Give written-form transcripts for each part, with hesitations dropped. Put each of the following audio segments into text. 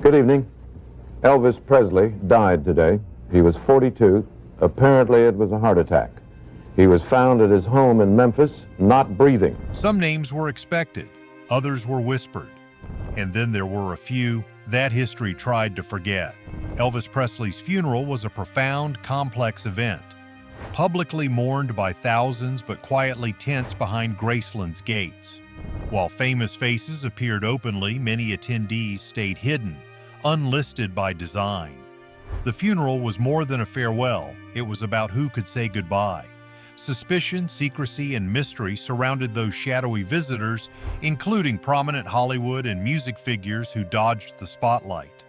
Good evening. Elvis Presley died today. He was 42. Apparently it was a heart attack. He was found at his home in Memphis, not breathing. Some names were expected, others were whispered, and then there were a few that history tried to forget. Elvis Presley's funeral was a profound, complex event, publicly mourned by thousands but quietly tense behind Graceland's gates. While famous faces appeared openly, many attendees stayed hidden, unlisted by design. The funeral was more than a farewell. It was about who could say goodbye. Suspicion, secrecy, and mystery surrounded those shadowy visitors, including prominent Hollywood and music figures who dodged the spotlight.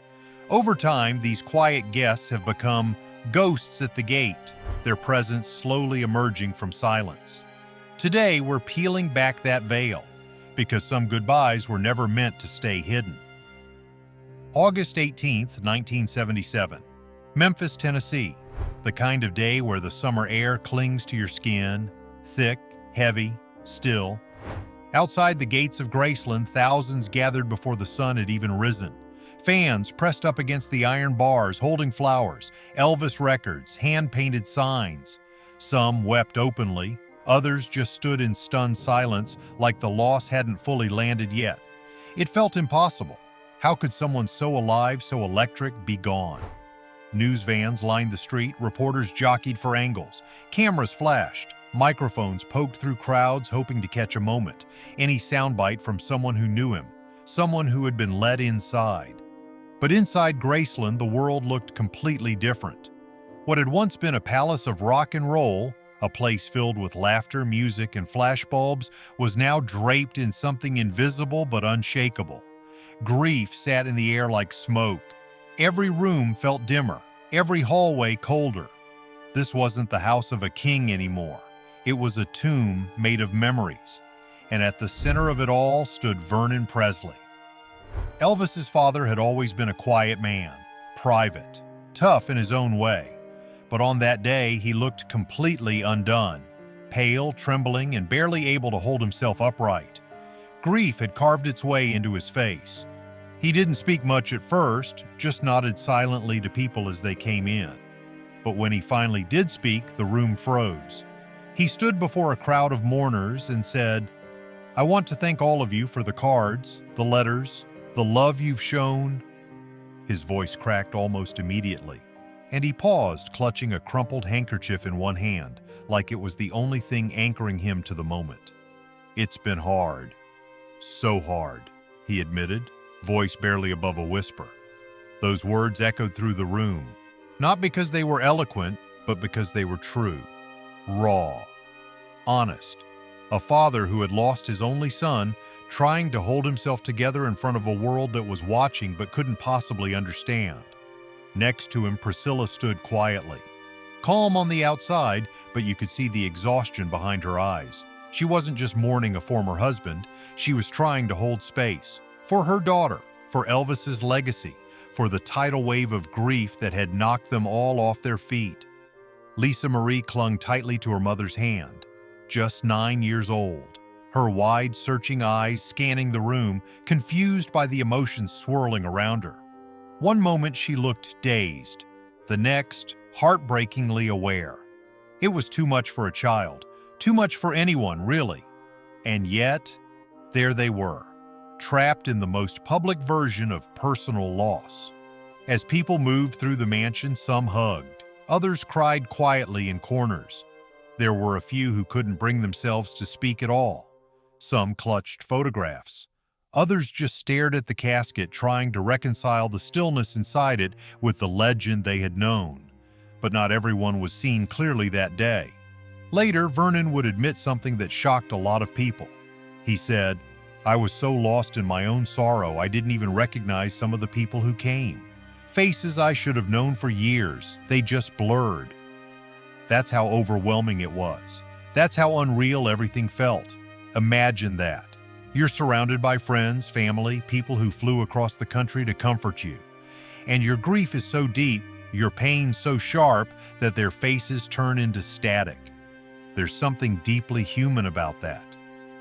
Over time, these quiet guests have become ghosts at the gate, their presence slowly emerging from silence. Today, we're peeling back that veil, because some goodbyes were never meant to stay hidden. August 18, 1977. Memphis, Tennessee. The kind of day where the summer air clings to your skin, thick, heavy, still. Outside the gates of Graceland, thousands gathered before the sun had even risen. Fans pressed up against the iron bars, holding flowers, Elvis records, hand-painted signs. Some wept openly, others just stood in stunned silence like the loss hadn't fully landed yet. It felt impossible. How could someone so alive, so electric, be gone? News vans lined the street, reporters jockeyed for angles, cameras flashed, microphones poked through crowds hoping to catch a moment, any soundbite from someone who knew him, someone who had been let inside. But inside Graceland, the world looked completely different. What had once been a palace of rock and roll, a place filled with laughter, music, and flashbulbs, was now draped in something invisible but unshakable. Grief sat in the air like smoke. Every room felt dimmer, every hallway colder. This wasn't the house of a king anymore. It was a tomb made of memories. And at the center of it all stood Vernon Presley. Elvis's father had always been a quiet man, private, tough in his own way. But on that day, he looked completely undone, pale, trembling, and barely able to hold himself upright. Grief had carved its way into his face. He didn't speak much at first, just nodded silently to people as they came in. But when he finally did speak, the room froze. He stood before a crowd of mourners and said, "I want to thank all of you for the cards, the letters, the love you've shown." His voice cracked almost immediately, and he paused, clutching a crumpled handkerchief in one hand, like it was the only thing anchoring him to the moment. "It's been hard. So hard," he admitted, voice barely above a whisper. Those words echoed through the room, not because they were eloquent, but because they were true, raw, honest. A father who had lost his only son, trying to hold himself together in front of a world that was watching but couldn't possibly understand. Next to him, Priscilla stood quietly, calm on the outside, but you could see the exhaustion behind her eyes. She wasn't just mourning a former husband, she was trying to hold space. For her daughter, for Elvis's legacy, for the tidal wave of grief that had knocked them all off their feet. Lisa Marie clung tightly to her mother's hand, just 9 years old, her wide, searching eyes scanning the room, confused by the emotions swirling around her. One moment she looked dazed, the next, heartbreakingly aware. It was too much for a child, too much for anyone, really. And yet, there they were, trapped in the most public version of personal loss. As people moved through the mansion, some hugged, others cried quietly in corners. There were a few who couldn't bring themselves to speak at all. Some clutched photographs. Others just stared at the casket, trying to reconcile the stillness inside it with the legend they had known. But not everyone was seen clearly that day. Later, Vernon would admit something that shocked a lot of people. He said, "I was so lost in my own sorrow, I didn't even recognize some of the people who came. Faces I should have known for years, they just blurred." That's how overwhelming it was. That's how unreal everything felt. Imagine that. You're surrounded by friends, family, people who flew across the country to comfort you. And your grief is so deep, your pain so sharp, that their faces turn into static. There's something deeply human about that.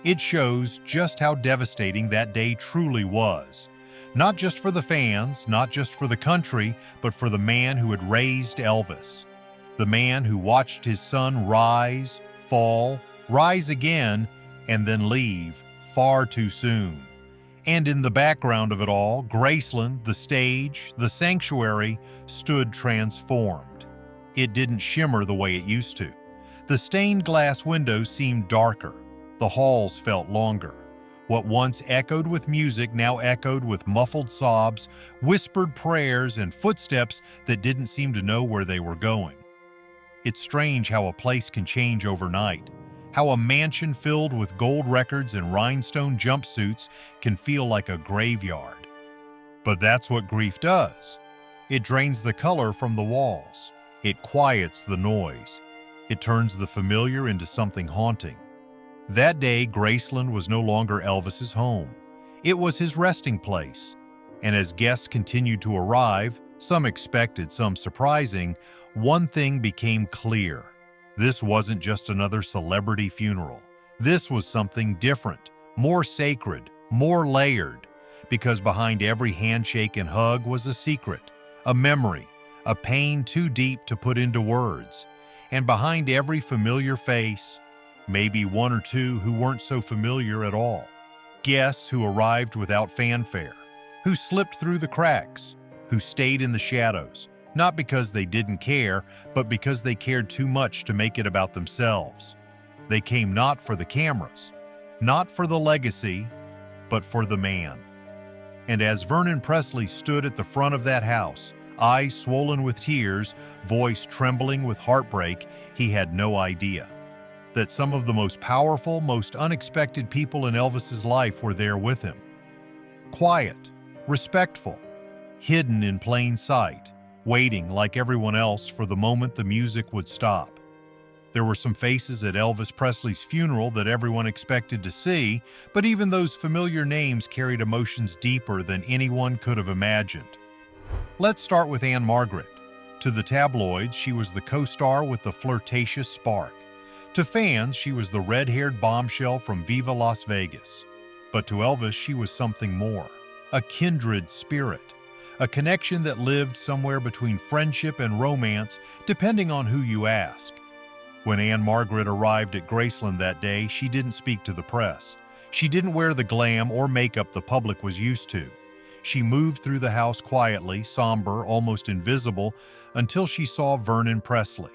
It shows just how devastating that day truly was. Not just for the fans, not just for the country, but for the man who had raised Elvis. The man who watched his son rise, fall, rise again, and then leave far too soon. And in the background of it all, Graceland, the stage, the sanctuary, stood transformed. It didn't shimmer the way it used to. The stained glass windows seemed darker. The halls felt longer. What once echoed with music now echoed with muffled sobs, whispered prayers, and footsteps that didn't seem to know where they were going. It's strange how a place can change overnight, how a mansion filled with gold records and rhinestone jumpsuits can feel like a graveyard. But that's what grief does. It drains the color from the walls. It quiets the noise. It turns the familiar into something haunting. That day, Graceland was no longer Elvis's home. It was his resting place. And as guests continued to arrive, some expected, some surprising, one thing became clear. This wasn't just another celebrity funeral. This was something different, more sacred, more layered, because behind every handshake and hug was a secret, a memory, a pain too deep to put into words. And behind every familiar face, maybe one or two who weren't so familiar at all. Guests who arrived without fanfare, who slipped through the cracks, who stayed in the shadows, not because they didn't care, but because they cared too much to make it about themselves. They came not for the cameras, not for the legacy, but for the man. And as Vernon Presley stood at the front of that house, eyes swollen with tears, voice trembling with heartbreak, he had no idea that some of the most powerful, most unexpected people in Elvis's life were there with him. Quiet, respectful, hidden in plain sight, waiting like everyone else for the moment the music would stop. There were some faces at Elvis Presley's funeral that everyone expected to see, but even those familiar names carried emotions deeper than anyone could have imagined. Let's start with Anne Margaret. To the tabloids, she was the co-star with the flirtatious spark. To fans, she was the red-haired bombshell from Viva Las Vegas. But to Elvis, she was something more, a kindred spirit, a connection that lived somewhere between friendship and romance, depending on who you ask. When Anne Margaret arrived at Graceland that day, she didn't speak to the press. She didn't wear the glam or makeup the public was used to. She moved through the house quietly, somber, almost invisible, until she saw Vernon Presley.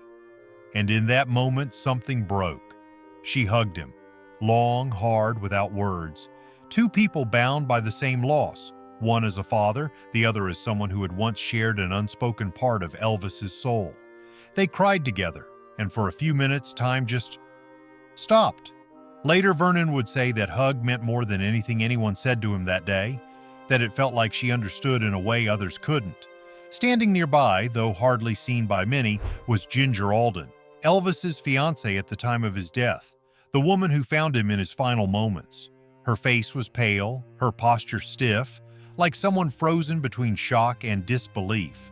And in that moment, something broke. She hugged him, long, hard, without words. Two people bound by the same loss, one as a father, the other as someone who had once shared an unspoken part of Elvis's soul. They cried together, and for a few minutes, time just stopped. Later, Vernon would say that hug meant more than anything anyone said to him that day, that it felt like she understood in a way others couldn't. Standing nearby, though hardly seen by many, was Ginger Alden, Elvis's fiancée at the time of his death, the woman who found him in his final moments. Her face was pale, her posture stiff, like someone frozen between shock and disbelief.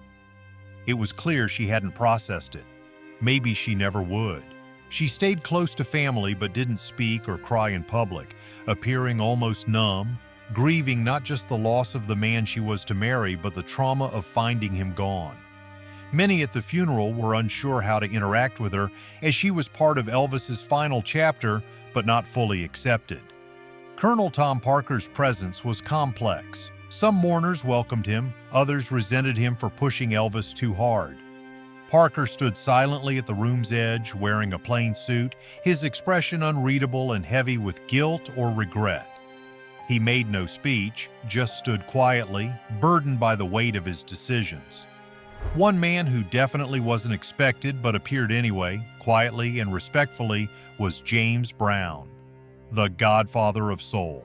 It was clear she hadn't processed it. Maybe she never would. She stayed close to family but didn't speak or cry in public, appearing almost numb, grieving not just the loss of the man she was to marry, but the trauma of finding him gone. Many at the funeral were unsure how to interact with her, as she was part of Elvis's final chapter, but not fully accepted. Colonel Tom Parker's presence was complex. Some mourners welcomed him, others resented him for pushing Elvis too hard. Parker stood silently at the room's edge, wearing a plain suit, his expression unreadable and heavy with guilt or regret. He made no speech, just stood quietly, burdened by the weight of his decisions. One man who definitely wasn't expected but appeared anyway, quietly and respectfully, was James Brown, the godfather of soul.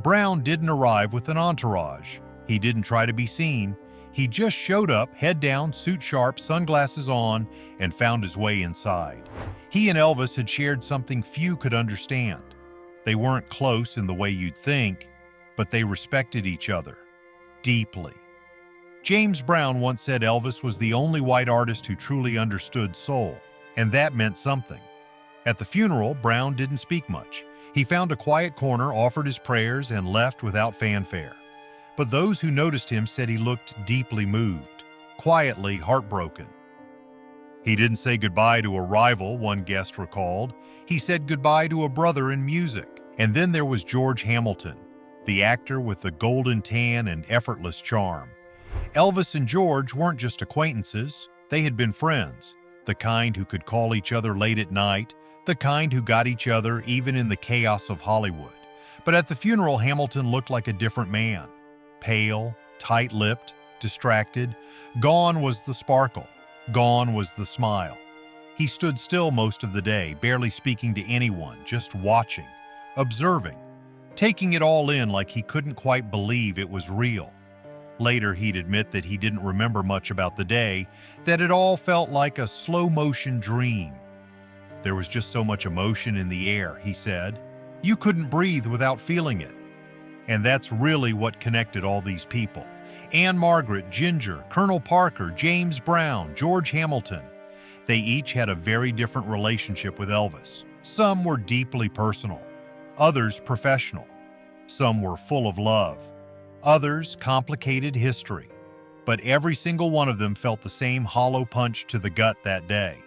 Brown didn't arrive with an entourage. He didn't try to be seen. He just showed up, head down, suit sharp, sunglasses on, and found his way inside. He and Elvis had shared something few could understand. They weren't close in the way you'd think, but they respected each other deeply. James Brown once said Elvis was the only white artist who truly understood soul, and that meant something. At the funeral, Brown didn't speak much. He found a quiet corner, offered his prayers, and left without fanfare. but those who noticed him said he looked deeply moved, quietly heartbroken. He didn't say goodbye to a rival, one guest recalled. He said goodbye to a brother in music. And then there was George Hamilton, the actor with the golden tan and effortless charm. Elvis and George weren't just acquaintances, they had been friends, the kind who could call each other late at night, the kind who got each other even in the chaos of Hollywood. But at the funeral, Hamilton looked like a different man. Pale, tight-lipped, distracted. Gone was the sparkle. Gone was the smile. He stood still most of the day, barely speaking to anyone, just watching, observing, taking it all in like he couldn't quite believe it was real. Later, he'd admit that he didn't remember much about the day, that it all felt like a slow-motion dream. There was just so much emotion in the air, he said. You couldn't breathe without feeling it. And that's really what connected all these people. Anne Margaret, Ginger, Colonel Parker, James Brown, George Hamilton. They each had a very different relationship with Elvis. Some were deeply personal, others professional. Some were full of love, others complicated history. But every single one of them felt the same hollow punch to the gut that day.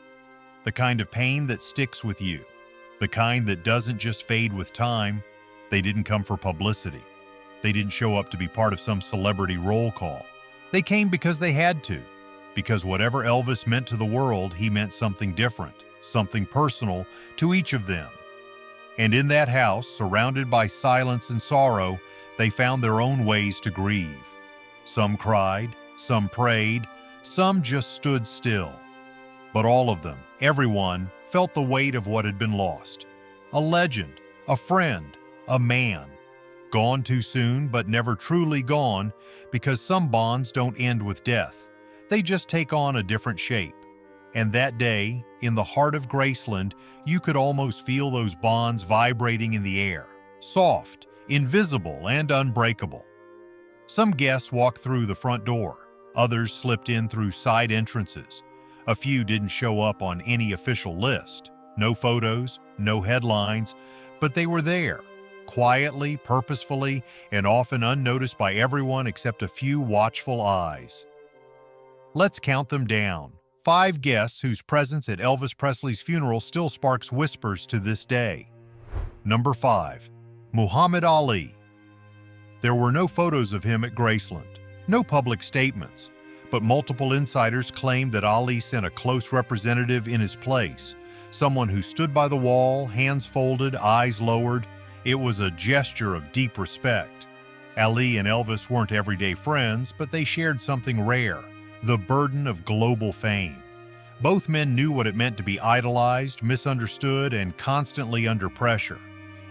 The kind of pain that sticks with you, the kind that doesn't just fade with time. They didn't come for publicity. They didn't show up to be part of some celebrity roll call. They came because they had to, because whatever Elvis meant to the world, he meant something different, something personal to each of them. And in that house, surrounded by silence and sorrow, they found their own ways to grieve. Some cried, some prayed, some just stood still. But all of them, everyone, felt the weight of what had been lost. A legend, a friend, a man. Gone too soon, but never truly gone, because some bonds don't end with death. They just take on a different shape. And that day, in the heart of Graceland, you could almost feel those bonds vibrating in the air, soft, invisible, and unbreakable. Some guests walked through the front door. Others slipped in through side entrances. A few didn't show up on any official list. No photos, no headlines, but they were there. Quietly, purposefully, and often unnoticed by everyone except a few watchful eyes. Let's count them down. 5 guests whose presence at Elvis Presley's funeral still sparks whispers to this day. Number 5. Muhammad Ali. There were no photos of him at Graceland, no public statements, but multiple insiders claimed that Ali sent a close representative in his place, someone who stood by the wall, hands folded, eyes lowered. It was a gesture of deep respect. Ali and Elvis weren't everyday friends, but they shared something rare, the burden of global fame. Both men knew what it meant to be idolized, misunderstood, and constantly under pressure.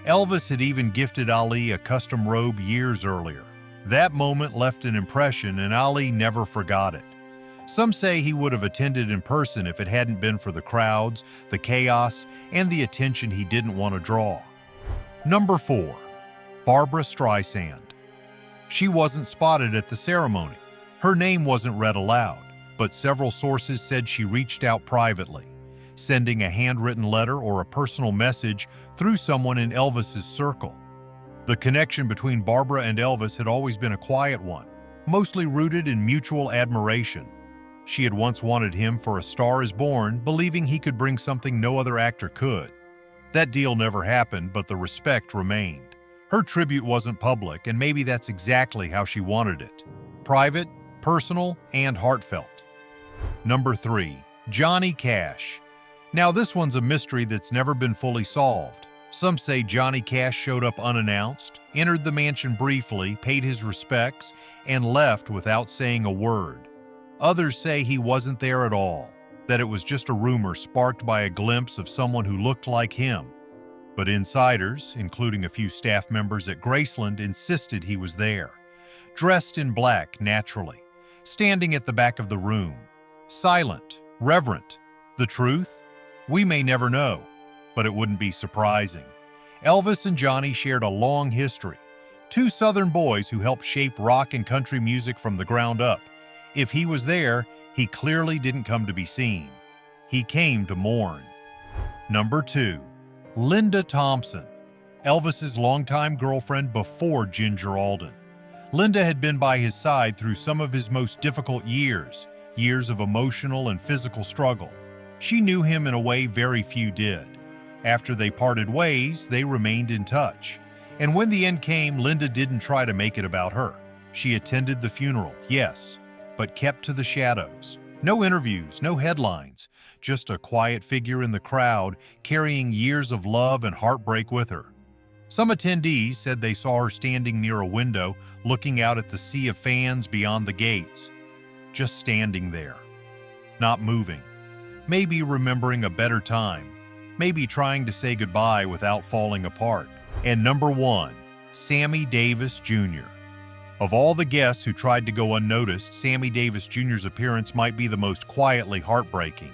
Elvis had even gifted Ali a custom robe years earlier. That moment left an impression, and Ali never forgot it. Some say he would have attended in person if it hadn't been for the crowds, the chaos, and the attention he didn't want to draw. Number 4. Barbra Streisand. She wasn't spotted at the ceremony. Her name wasn't read aloud, but several sources said she reached out privately, sending a handwritten letter or a personal message through someone in Elvis's circle. The connection between Barbra and Elvis had always been a quiet one, mostly rooted in mutual admiration. She had once wanted him for A Star Is Born, believing he could bring something no other actor could. That deal never happened, but the respect remained. Her tribute wasn't public, and maybe that's exactly how she wanted it. Private, personal, and heartfelt. Number 3. Johnny Cash. Now this one's a mystery that's never been fully solved. Some say Johnny Cash showed up unannounced, entered the mansion briefly, paid his respects, and left without saying a word. Others say he wasn't there at all, that it was just a rumor sparked by a glimpse of someone who looked like him. But insiders, including a few staff members at Graceland, insisted he was there, dressed in black naturally, standing at the back of the room, silent, reverent. The truth? We may never know, but it wouldn't be surprising. Elvis and Johnny shared a long history, 2 Southern boys who helped shape rock and country music from the ground up. If he was there, he clearly didn't come to be seen. He came to mourn. Number 2. Linda Thompson, Elvis's longtime girlfriend before Ginger Alden. Linda had been by his side through some of his most difficult years, years of emotional and physical struggle. She knew him in a way very few did. After they parted ways, they remained in touch. And when the end came, Linda didn't try to make it about her. She attended the funeral, yes, but kept to the shadows. No interviews, no headlines, just a quiet figure in the crowd carrying years of love and heartbreak with her. Some attendees said they saw her standing near a window looking out at the sea of fans beyond the gates. Just standing there, not moving, maybe remembering a better time, maybe trying to say goodbye without falling apart. And number 1, Sammy Davis Jr. Of all the guests who tried to go unnoticed, Sammy Davis Jr.'s appearance might be the most quietly heartbreaking.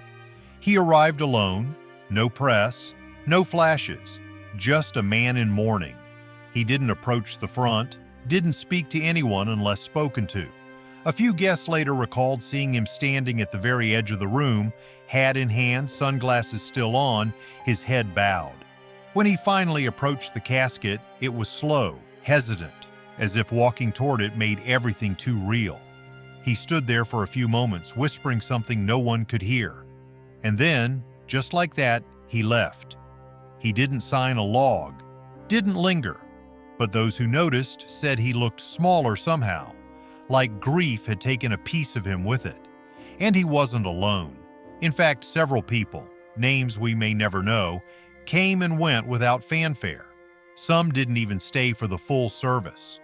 He arrived alone, no press, no flashes, just a man in mourning. He didn't approach the front, didn't speak to anyone unless spoken to. A few guests later recalled seeing him standing at the very edge of the room, hat in hand, sunglasses still on, his head bowed. When he finally approached the casket, it was slow, hesitant, as if walking toward it made everything too real. He stood there for a few moments, whispering something no one could hear. And then, just like that, he left. He didn't sign a log, didn't linger, but those who noticed said he looked smaller somehow, like grief had taken a piece of him with it. And he wasn't alone. In fact, several people, names we may never know, came and went without fanfare. Some didn't even stay for the full service.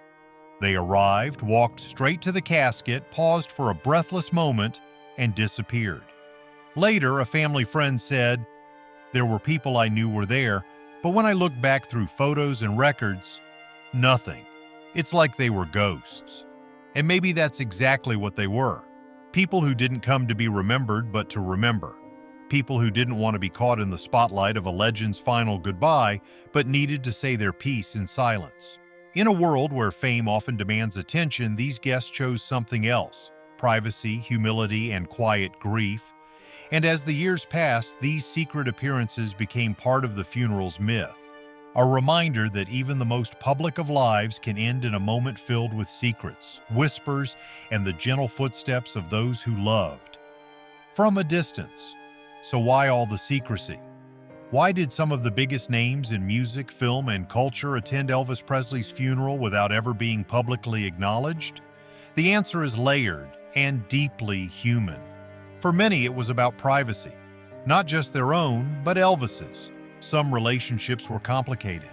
They arrived, walked straight to the casket, paused for a breathless moment, and disappeared. Later, a family friend said, "There were people I knew were there, but when I look back through photos and records, nothing. It's like they were ghosts." And maybe that's exactly what they were. People who didn't come to be remembered, but to remember. People who didn't want to be caught in the spotlight of a legend's final goodbye, but needed to say their piece in silence. In a world where fame often demands attention, these guests chose something else: privacy, humility, and quiet grief. And as the years passed, these secret appearances became part of the funeral's myth. A reminder that even the most public of lives can end in a moment filled with secrets, whispers, and the gentle footsteps of those who loved. From a distance. So why all the secrecy? Why did some of the biggest names in music, film, and culture attend Elvis Presley's funeral without ever being publicly acknowledged? The answer is layered and deeply human. For many, it was about privacy, not just their own, but Elvis's. Some relationships were complicated.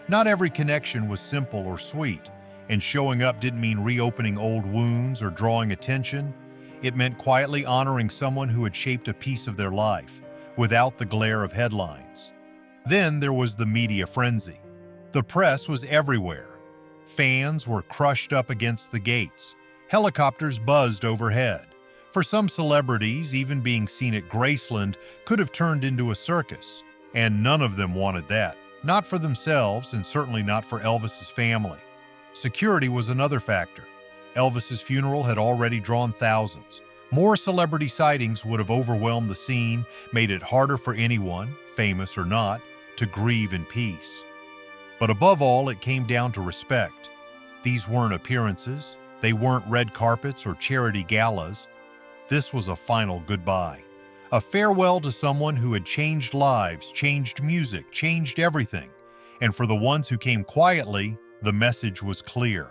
Not every connection was simple or sweet, and showing up didn't mean reopening old wounds or drawing attention. It meant quietly honoring someone who had shaped a piece of their life, without the glare of headlines. Then there was the media frenzy. The press was everywhere. Fans were crushed up against the gates. Helicopters buzzed overhead. For some celebrities, even being seen at Graceland could have turned into a circus, and none of them wanted that. Not for themselves, and certainly not for Elvis's family. Security was another factor. Elvis's funeral had already drawn thousands. More celebrity sightings would have overwhelmed the scene, made it harder for anyone, famous or not, to grieve in peace. But above all, it came down to respect. These weren't appearances. They weren't red carpets or charity galas. This was a final goodbye. A farewell to someone who had changed lives, changed music, changed everything. And for the ones who came quietly, the message was clear.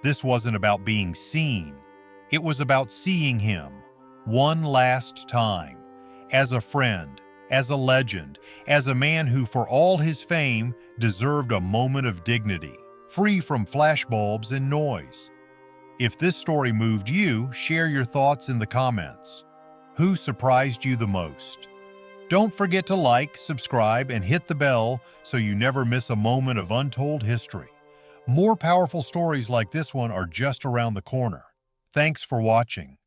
This wasn't about being seen. It was about seeing him one last time, as a friend, as a legend, as a man who, for all his fame, deserved a moment of dignity, free from flashbulbs and noise. If this story moved you, share your thoughts in the comments. Who surprised you the most? Don't forget to like, subscribe, and hit the bell so you never miss a moment of untold history. More powerful stories like this one are just around the corner. Thanks for watching.